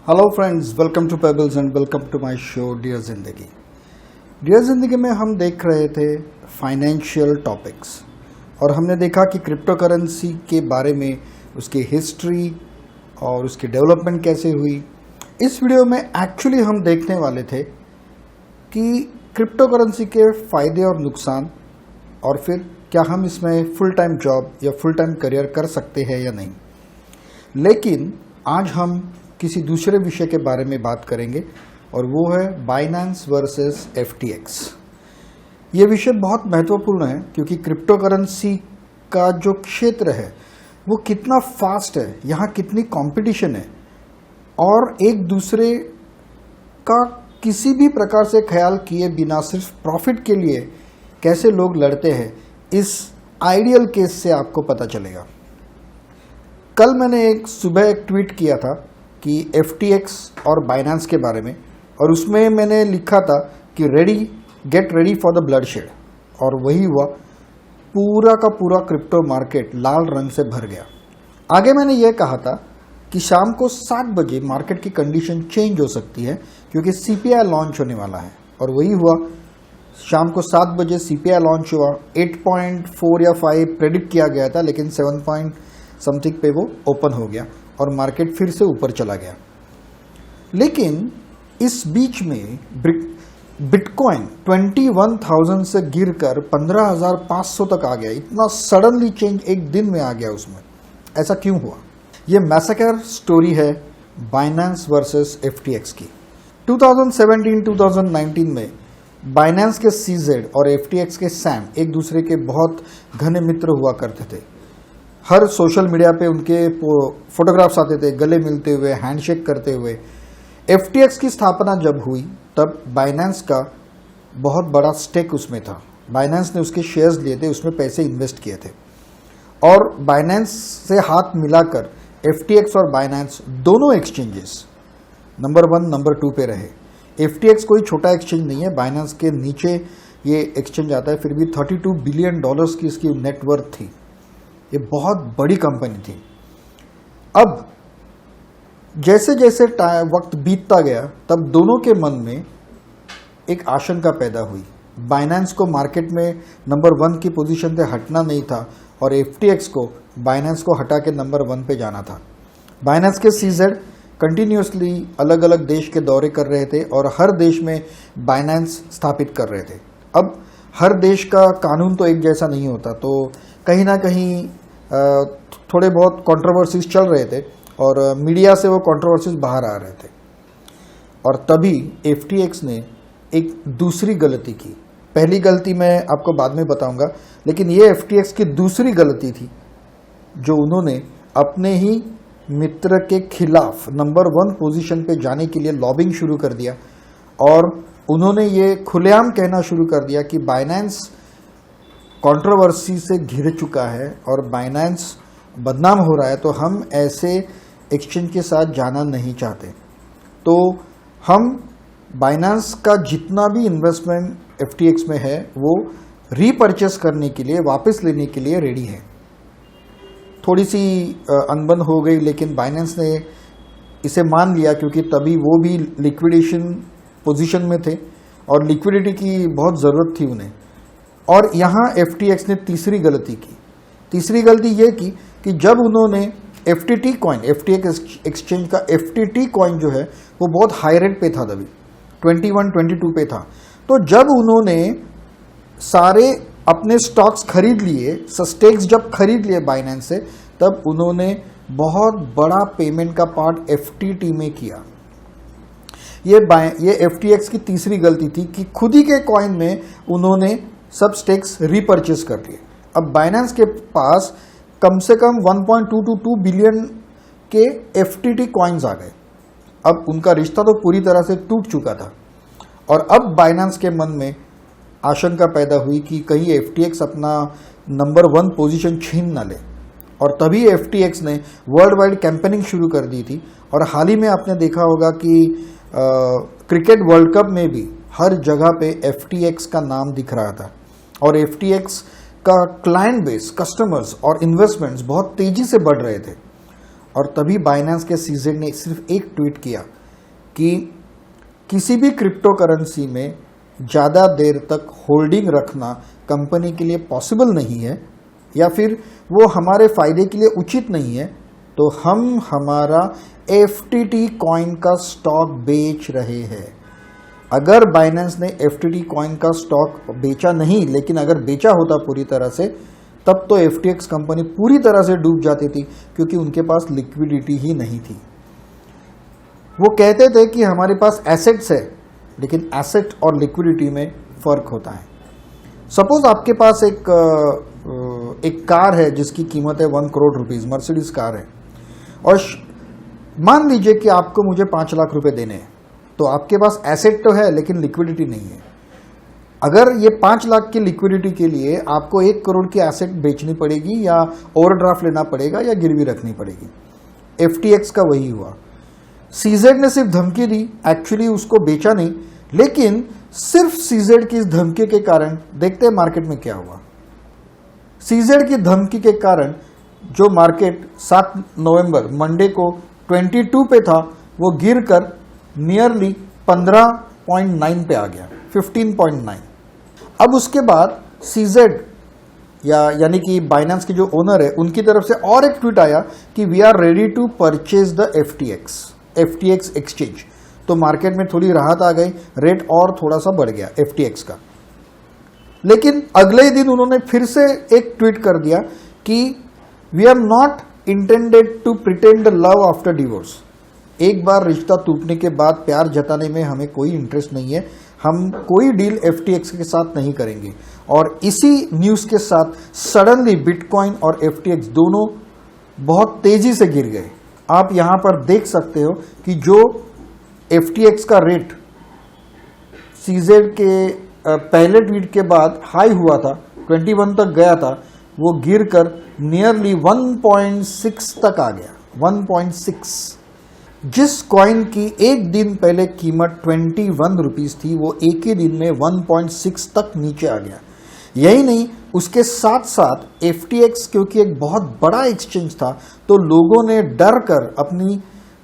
Hello friends, welcome to pebbles and welcome to my show dear Zindagi. Dear Zindagi में हम देख रहे थे फाइनेंशियल टॉपिक्स और हमने देखा कि क्रिप्टो करेंसी के बारे में, उसकी हिस्ट्री और उसकी डेवलपमेंट कैसे हुई। इस वीडियो में एक्चुअली हम देखने वाले थे कि क्रिप्टो करेंसी के फ़ायदे और नुकसान, और फिर क्या हम इसमें फुल टाइम जॉब या फुल टाइम करियर कर सकते हैं या नहीं। लेकिन आज हम किसी दूसरे विषय के बारे में बात करेंगे और वो है बाइनेंस वर्सेस FTX। ये विषय बहुत महत्वपूर्ण है क्योंकि क्रिप्टो करेंसी का जो क्षेत्र है वो कितना फास्ट है, यहाँ कितनी कंपटीशन है और एक दूसरे का किसी भी प्रकार से ख्याल किए बिना सिर्फ प्रॉफिट के लिए कैसे लोग लड़ते हैं, इस आइडियल केस से आपको पता चलेगा। कल मैंने सुबह एक ट्वीट किया था कि FTX और बाइनेंस के बारे में, और उसमें मैंने लिखा था कि get ready for the bloodshed, और वही हुआ। पूरा का पूरा क्रिप्टो मार्केट लाल रंग से भर गया। आगे मैंने यह कहा था कि शाम को 7 बजे मार्केट की कंडीशन चेंज हो सकती है क्योंकि CPI लॉन्च होने वाला है, और वही हुआ। शाम को 7 बजे CPI लॉन्च हुआ। 8.4 या 5 प्रेडिक्ट किया गया था, लेकिन 7 पॉइंट समथिंग पे वो ओपन हो गया और मार्केट फिर से ऊपर चला गया। लेकिन इस बीच में बिटकॉइन 21,000 से गिरकर 15,500 तक आ गया। इतना सडनली चेंज एक दिन में आ गया उसमें। ऐसा क्यों हुआ? ये मैसेकर स्टोरी है बाइनेंस वर्सेस FTX की। 2017-2019 में बाइनेंस के CZ और FTX के सैम एक दूसरे के बहुत घने मित्र हुआ करते थे। हर सोशल मीडिया पे उनके फोटोग्राफ्स आते थे, गले मिलते हुए, हैंडशेक करते हुए। FTX की स्थापना जब हुई तब बाइनेंस का बहुत बड़ा स्टेक उसमें था। बाइनेंस ने उसके शेयर्स लिए थे, उसमें पैसे इन्वेस्ट किए थे, और बाइनेंस से हाथ मिलाकर FTX और बाइनेंस दोनों एक्सचेंजेस नंबर 1, नंबर 2 पे रहे। FTX कोई छोटा एक्सचेंज नहीं है, बाइनेंस के नीचे ये एक्सचेंज आता है, फिर भी $32 बिलियन की इसकी नेटवर्थ थी। ये बहुत बड़ी कंपनी थी। अब जैसे जैसे वक्त बीतता गया तब दोनों के मन में एक आशंका पैदा हुई। बाइनेंस को मार्केट में नंबर 1 की पोजीशन पे हटना नहीं था और FTX को बाइनेंस को हटा के नंबर 1 पे जाना था। बाइनेंस के CZ कंटिन्यूसली अलग अलग देश के दौरे कर रहे थे और हर देश में बाइनेंस स्थापित कर रहे थे। अब हर देश का कानून तो एक जैसा नहीं होता, तो कहीं ना कहीं थोड़े बहुत कंट्रोवर्सीज चल रहे थे और मीडिया से वो कंट्रोवर्सीज बाहर आ रहे थे। और तभी FTX ने एक दूसरी गलती की। पहली गलती मैं आपको बाद में बताऊंगा, लेकिन ये FTX की दूसरी गलती थी जो उन्होंने अपने ही मित्र के खिलाफ नंबर 1 पोजीशन पे जाने के लिए लॉबिंग शुरू कर दिया, और उन्होंने ये खुलेआम कहना शुरू कर दिया कि बाइनेंस कंट्रोवर्सी से घिर चुका है और बाइनेंस बदनाम हो रहा है, तो हम ऐसे एक्सचेंज के साथ जाना नहीं चाहते। तो हम बाइनेंस का जितना भी इन्वेस्टमेंट FTX में है वो रीपरचेस करने के लिए, वापस लेने के लिए रेडी है। थोड़ी सी अनबन हो गई, लेकिन बाइनेंस ने इसे मान लिया क्योंकि तभी वो भी लिक्विडेशन पोजीशन में थे और लिक्विडिटी की बहुत ज़रूरत थी उन्हें। और यहाँ FTX ने तीसरी गलती की। तीसरी गलती ये की कि जब उन्होंने FTT कॉइन, FTX एक्सचेंज का FTT कॉइन जो है वो बहुत हाई रेट पे था, तभी 21-22 पे था। तो जब उन्होंने सारे अपने स्टॉक्स खरीद लिए, स्टेक्स जब खरीद लिए बाइनेंस से, तब उन्होंने बहुत बड़ा पेमेंट का पार्ट FTT में किया। ये FTX की तीसरी गलती थी कि खुद ही के कॉइन में उन्होंने सब स्टेक्स रीपरचेस कर लिए। अब बाइनेंस के पास कम से कम 1.222 बिलियन के FTT कॉइन्स आ गए। अब उनका रिश्ता तो पूरी तरह से टूट चुका था, और अब बाइनेंस के मन में आशंका पैदा हुई कि कहीं FTX अपना नंबर 1 पोजीशन छीन ना ले। और तभी FTX ने वर्ल्ड वाइड कैंपेनिंग शुरू कर दी थी। और हाल ही में आपने देखा होगा कि क्रिकेट वर्ल्ड कप में भी हर जगह पे FTX का नाम दिख रहा था, और FTX का क्लाइंट बेस, कस्टमर्स और इन्वेस्टमेंट्स बहुत तेजी से बढ़ रहे थे। और तभी बाइनेंस के CZ ने सिर्फ एक ट्वीट किया कि किसी भी क्रिप्टो करेंसी में ज़्यादा देर तक होल्डिंग रखना कंपनी के लिए पॉसिबल नहीं है या फिर वो हमारे फायदे के लिए उचित नहीं है, तो हम हमारा FTT कॉइन का स्टॉक बेच रहे हैं। अगर बाइनेंस ने FTT कॉइन का स्टॉक बेचा नहीं, लेकिन अगर बेचा होता पूरी तरह से, तब तो FTX कंपनी पूरी तरह से डूब जाती थी, क्योंकि उनके पास लिक्विडिटी ही नहीं थी। वो कहते थे कि हमारे पास एसेट्स है, लेकिन एसेट और लिक्विडिटी में फ़र्क होता है। सपोज आपके पास एक कार है जिसकी कीमत है 1 करोड़ रुपीज़, मर्सिडीज कार है, और मान लीजिए कि आपको मुझे 5 लाख रुपए देने हैं, तो आपके पास एसेट तो है लेकिन लिक्विडिटी नहीं है। अगर ये 5 लाख की लिक्विडिटी के लिए आपको 1 करोड़ की एसेट बेचनी पड़ेगी या ओवरड्राफ्ट लेना पड़ेगा या गिरवी रखनी पड़ेगी। FTX का वही हुआ। CZ ने सिर्फ धमकी दी, एक्चुअली उसको बेचा नहीं, लेकिन सिर्फ CZ की इस धमकी के कारण देखते हैं मार्केट में क्या हुआ। CZ की धमकी के कारण जो मार्केट 7 नवंबर मंडे को 22 पे था, वो गिरकर नियरली 15.9 पे आ गया, 15.9। अब उसके बाद CZ यानी कि बाइनेंस के जो ओनर है, उनकी तरफ से और एक ट्वीट आया कि we are ready to purchase the FTX exchange. तो मार्केट में थोड़ी राहत आ गई, रेट और थोड़ा सा बढ़ गया FTX का। लेकिन अगले ही दिन उन्होंने फिर से एक ट्वीट कर दिया कि we are not intended to pretend love after divorce. एक बार रिश्ता टूटने के बाद प्यार जताने में हमें कोई इंटरेस्ट नहीं है, हम कोई डील FTX के साथ नहीं करेंगे। और इसी न्यूज़ के साथ सडनली बिटकॉइन और FTX दोनों बहुत तेजी से गिर गए। आप यहां पर देख सकते हो कि जो FTX का रेट CZ के पहले ट्वीट के बाद हाई हुआ था, 21 तक गया था, वो गिरकर नियरली 1.6 तक आ गया, 1.6। जिस कॉइन की एक दिन पहले कीमत 21 रुपीज़ थी, वो एक ही दिन में 1.6 तक नीचे आ गया। यही नहीं, उसके साथ साथ FTX क्योंकि एक बहुत बड़ा एक्सचेंज था, तो लोगों ने डर कर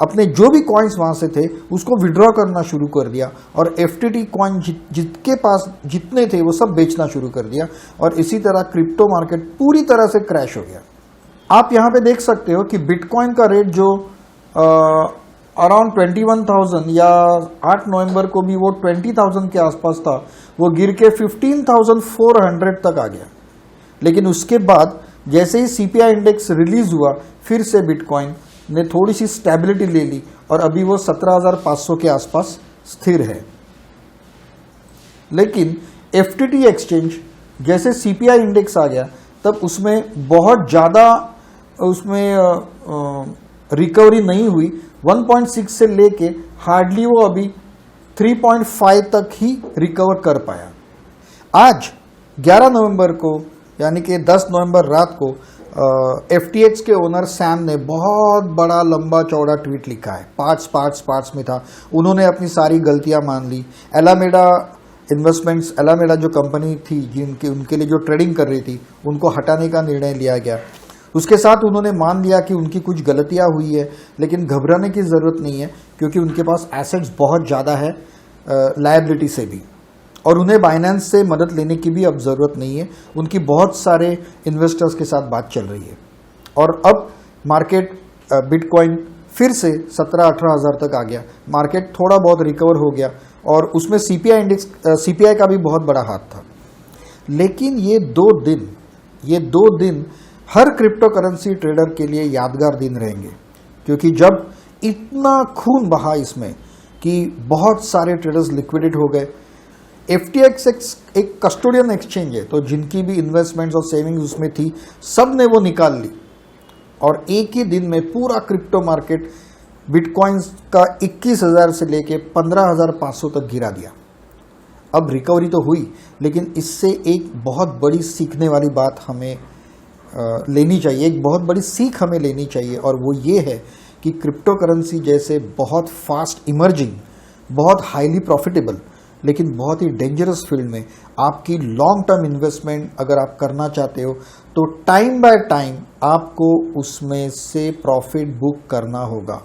अपने जो भी कॉइन्स वहाँ से थे उसको विड्रॉ करना शुरू कर दिया, और FTT कॉइन जिसके पास जितने थे वो सब बेचना शुरू कर दिया, और इसी तरह क्रिप्टो मार्केट पूरी तरह से क्रैश हो गया। आप यहाँ पे देख सकते हो कि बिटकॉइन का रेट जो अराउंड 21,000 या 8 नवंबर को भी वो 20,000 के आसपास था, वो गिर के 15,400 तक आ गया। लेकिन उसके बाद जैसे ही CPI इंडेक्स रिलीज हुआ, फिर से बिटकॉइन ने थोड़ी सी स्टेबिलिटी ले ली और अभी वो 17,500 के आसपास स्थिर है। लेकिन FTT एक्सचेंज जैसे CPI इंडेक्स आ गया, तब उसमें बहुत ज़्यादा रिकवरी नहीं हुई। 1.6 से लेके हार्डली वो अभी 3.5 तक ही रिकवर कर पाया। आज 11 नवंबर को यानी कि 10 नवंबर रात को FTX के ओनर सैम ने बहुत बड़ा लंबा चौड़ा ट्वीट लिखा है, पार्ट्स में था। उन्होंने अपनी सारी गलतियां मान ली। एलामेडा इन्वेस्टमेंट्स, एलामेडा जो कंपनी थी उनके लिए जो ट्रेडिंग कर रही थी, उनको हटाने का निर्णय लिया गया। उसके साथ उन्होंने मान लिया कि उनकी कुछ गलतियां हुई है, लेकिन घबराने की ज़रूरत नहीं है, क्योंकि उनके पास एसेट्स बहुत ज़्यादा है लायबिलिटी से भी, और उन्हें बाइनेंस से मदद लेने की भी अब ज़रूरत नहीं है। उनकी बहुत सारे इन्वेस्टर्स के साथ बात चल रही है, और अब मार्केट बिटकॉइन फिर से 17-18 हज़ार तक आ गया। मार्केट थोड़ा बहुत रिकवर हो गया, और उसमें CPI का भी बहुत बड़ा हाथ था। लेकिन ये दो दिन हर क्रिप्टो करेंसी ट्रेडर के लिए यादगार दिन रहेंगे, क्योंकि जब इतना खून बहा इसमें कि बहुत सारे ट्रेडर्स लिक्विडेट हो गए। FTX एक कस्टोडियन एक्सचेंज है, तो जिनकी भी इन्वेस्टमेंट्स और सेविंग्स उसमें थी, सब ने वो निकाल ली, और एक ही दिन में पूरा क्रिप्टो मार्केट बिटकॉइंस का 21,000 से लेके 15,500 तक गिरा दिया। अब रिकवरी तो हुई, लेकिन इससे एक बहुत बड़ी सीखने वाली बात हमें लेनी चाहिए, एक बहुत बड़ी सीख हमें लेनी चाहिए, और वो ये है कि क्रिप्टो करेंसी जैसे बहुत फास्ट इमर्जिंग, बहुत हाईली प्रॉफिटेबल, लेकिन बहुत ही डेंजरस फील्ड में आपकी लॉन्ग टर्म इन्वेस्टमेंट अगर आप करना चाहते हो, तो टाइम बाय टाइम आपको उसमें से प्रॉफिट बुक करना होगा।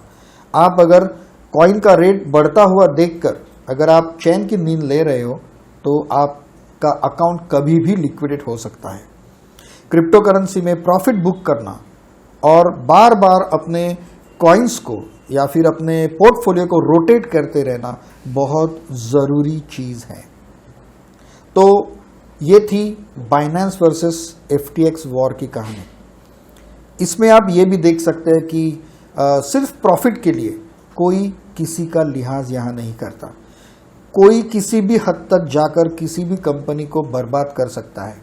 आप अगर कॉइन का रेट बढ़ता हुआ देखकर अगर आप चैन की नींद ले रहे हो तो आपका अकाउंट कभी भी लिक्विडेट हो सकता है। क्रिप्टो करेंसी में प्रॉफिट बुक करना और बार बार अपने कॉइन्स को या फिर अपने पोर्टफोलियो को रोटेट करते रहना बहुत ज़रूरी चीज़ है। तो ये थी बाइनेंस वर्सेस FTX वॉर की कहानी। इसमें आप ये भी देख सकते हैं कि सिर्फ प्रॉफिट के लिए कोई किसी का लिहाज यहाँ नहीं करता। कोई किसी भी हद तक जाकर किसी भी कंपनी को बर्बाद कर सकता है।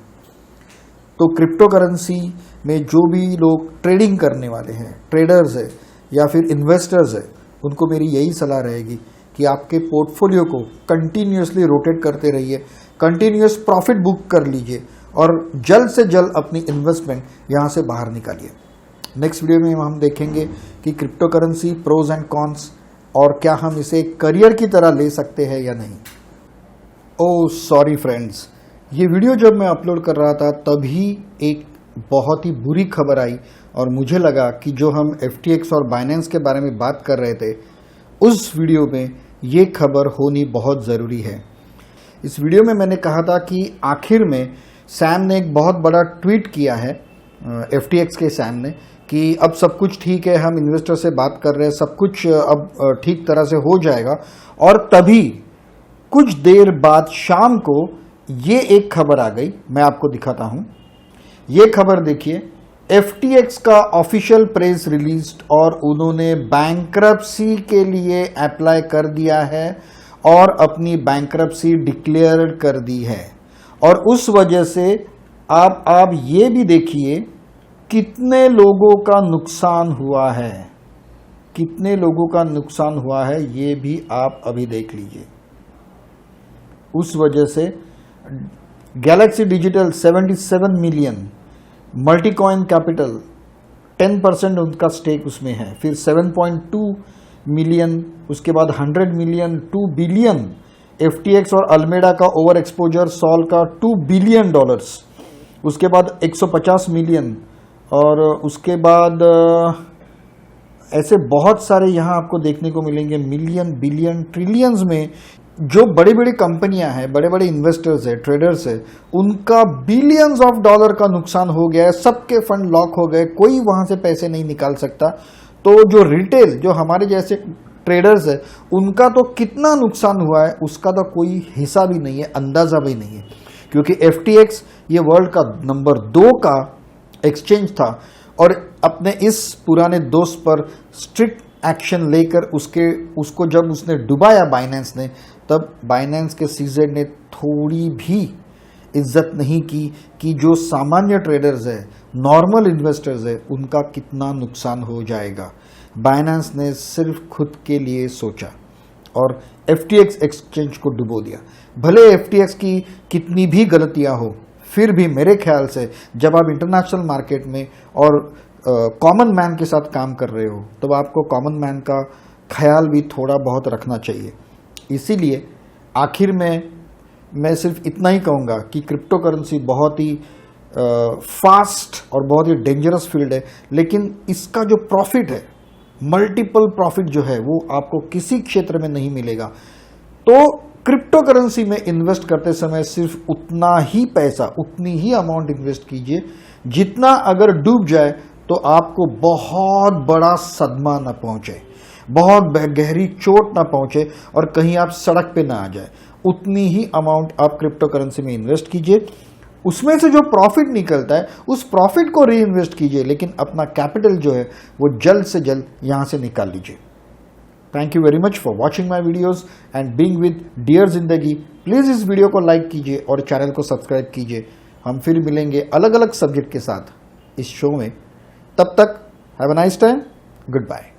तो क्रिप्टो करेंसी में जो भी लोग ट्रेडिंग करने वाले हैं, ट्रेडर्स है या फिर इन्वेस्टर्स है, उनको मेरी यही सलाह रहेगी कि आपके पोर्टफोलियो को कंटिन्यूसली रोटेट करते रहिए, कंटिन्यूस प्रॉफिट बुक कर लीजिए और जल्द से जल्द अपनी इन्वेस्टमेंट यहाँ से बाहर निकालिए। नेक्स्ट वीडियो में हम देखेंगे कि crypto currency pros and cons और क्या हम इसे करियर की तरह ले सकते हैं या नहीं। ओह सॉरी फ्रेंड्स, ये वीडियो जब मैं अपलोड कर रहा था तभी एक बहुत ही बुरी खबर आई और मुझे लगा कि जो हम FTX और बाइनेंस के बारे में बात कर रहे थे उस वीडियो में ये खबर होनी बहुत ज़रूरी है। इस वीडियो में मैंने कहा था कि आखिर में सैम ने एक बहुत बड़ा ट्वीट किया है, FTX के सैम ने, कि अब सब कुछ ठीक है, हम इन्वेस्टर से बात कर रहे हैं, सब कुछ अब ठीक तरह से हो जाएगा। और तभी कुछ देर बाद शाम को ये एक खबर आ गई, मैं आपको दिखाता हूं। ये खबर देखिए, FTX का ऑफिशियल प्रेस रिलीज और उन्होंने बैंक्रप्सी के लिए अप्लाई कर दिया है और अपनी बैंक्रप्सी डिक्लेयर कर दी है। और उस वजह से आप ये भी देखिए कितने लोगों का नुकसान हुआ है, कितने लोगों का नुकसान हुआ है ये भी आप अभी देख लीजिए। उस वजह से Galaxy digital 77 million, Multicoin capital 10% उनका स्टेक उसमें है, फिर 7.2 मिलियन, उसके बाद 100 मिलियन, 2 बिलियन FTX और अल्मेडा का ओवर एक्सपोजर सॉल का $2 बिलियन, उसके बाद 150 मिलियन और उसके बाद ऐसे बहुत सारे यहाँ आपको देखने को मिलेंगे, मिलियन, बिलियन, ट्रिलियंस में जो बड़ी बड़ी कंपनियां हैं, बड़े बड़े इन्वेस्टर्स है, ट्रेडर्स है, उनका बिलियंस ऑफ डॉलर का नुकसान हो गया है। सबके फंड लॉक हो गए, कोई वहां से पैसे नहीं निकाल सकता। तो जो रिटेल, जो हमारे जैसे ट्रेडर्स है, उनका तो कितना नुकसान हुआ है उसका तो कोई हिसाब ही नहीं है, अंदाजा भी नहीं है। क्योंकि FTX ये वर्ल्ड का नंबर 2 का एक्सचेंज था और अपने इस पुराने दोस्त पर स्ट्रिक्ट एक्शन लेकर उसको जब उसने डुबाया बाइनेंस ने, तब बाइनेंस के CZ ने थोड़ी भी इज्जत नहीं की कि जो सामान्य ट्रेडर्स है, नॉर्मल इन्वेस्टर्स है, उनका कितना नुकसान हो जाएगा। बाइनेंस ने सिर्फ खुद के लिए सोचा और FTX एक्सचेंज को डुबो दिया। भले FTX की कितनी भी गलतियां हो, फिर भी मेरे ख्याल से जब आप इंटरनेशनल मार्केट में और कॉमन मैन के साथ काम कर रहे हो तो आपको कॉमन मैन का ख्याल भी थोड़ा बहुत रखना चाहिए। इसीलिए आखिर में मैं सिर्फ इतना ही कहूँगा कि क्रिप्टो करेंसी बहुत ही फास्ट और बहुत ही डेंजरस फील्ड है, लेकिन इसका जो प्रॉफिट है, मल्टीपल प्रॉफिट जो है, वो आपको किसी क्षेत्र में नहीं मिलेगा। तो क्रिप्टो करेंसी में इन्वेस्ट करते समय सिर्फ उतना ही पैसा, उतनी ही अमाउंट इन्वेस्ट कीजिए जितना अगर डूब जाए तो आपको बहुत बड़ा सदमा न पहुंचे, बहुत गहरी चोट ना पहुंचे और कहीं आप सड़क पे ना आ जाए। उतनी ही अमाउंट आप क्रिप्टो करेंसी में इन्वेस्ट कीजिए, उसमें से जो प्रॉफिट निकलता है उस प्रॉफिट को री इन्वेस्ट कीजिए, लेकिन अपना कैपिटल जो है वो जल्द से जल्द यहां से निकाल लीजिए। Thank you very much for watching my videos and being with dear Zindagi. Please इस वीडियो को लाइक कीजिए और चैनल को सब्सक्राइब कीजिए। हम फिर मिलेंगे अलग अलग सब्जेक्ट के साथ इस शो में। तब तक have a nice time, good bye.